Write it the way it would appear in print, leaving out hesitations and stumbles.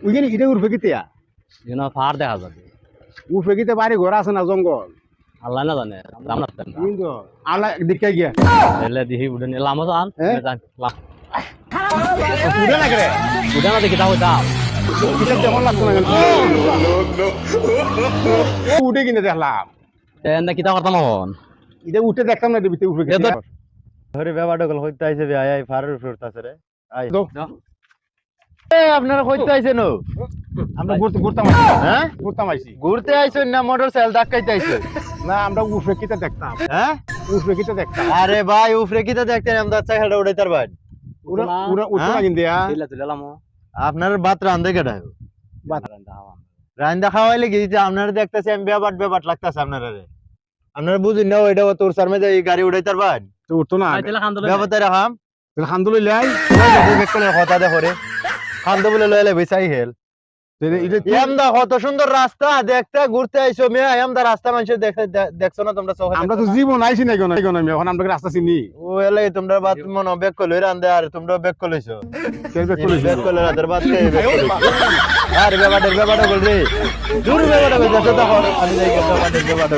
ওইখানে এটা উর্ফে কিতিয়া যেন ফার দেখা যাবে উর্ফে কিতে বাড়ি ঘর আছে না জঙ্গল আল্লাহ না জানে আমরা কিন্তু আল্লাহ দিকে গিয়া এলে দিহি উড়ে নিলাম জান হ্যাঁ? উড়ে না করে উড়ে না দেখি তাও দাম এটা তেমন লাগতো না কিন্তু উঠে কিনে দেখলাম এন্ড কিতা করতাম হন এটা উঠে দেখতাম না দিতে উর্ফে এ তো- কিতে ধরে ব্যাপারটা গল হইতে আইছে বে আই ফারের ফেরতাছে রে আই দাও। এ আপনারা কইতে আইছেন ও আমরা ঘুরতাম আইছি। হ্যাঁ ঘুরতাম আইছি ঘুরতে আইছেন না মোটরসাইকেল ধাক্কাইতে আইছেন না আমরা উর্ফে কিতে দেখতাম হ্যাঁ উর্ফে কিতে দেখতাম আরে ভাই উফরে কিটা দেখতেন আমরা সাইকেলটা উড়াইতার ভাই উড়ে উঠতো না কিন্তু দিলা দিলাম আপনার বাত রান্ধে কেডা রান্দা খাওয়াইলে কি যে আপনারা দেখতেছি আমি ব্যাপার লাগতাছে আপনারা রে আপনারা বুঝুন না ওইটা তোর সামনে যে এই গাড়ি উড়াইতার ভাই তো উঠতো না দিলা খান দিলা ব্যাপারটা রাখাম তাহলে খান্দু লইলে আই কথা দেখো রে খান্দ বলে লইলে বেচাই হেল তাহলে এটা এমদা কত সুন্দর রাস্তা দেখতে ঘুরতে আইছো মিয়া এমদা রাস্তা মানুষ দেখছো না তোমরা চোখে আমরা তো জীবন আইছি না কেন এখন আমরা রাস্তা চিনি ও এলাই তোমরা বাত মন বেক কইলো রান্দে আর তোমরা বেক কইছো বেক কইলো রাতের বাত কে বেক কইলো আরে ব্যাপারটা বল রে দূর ব্যাপারটা কইছো দেখো আমি যাই কথা ব্যাপারটা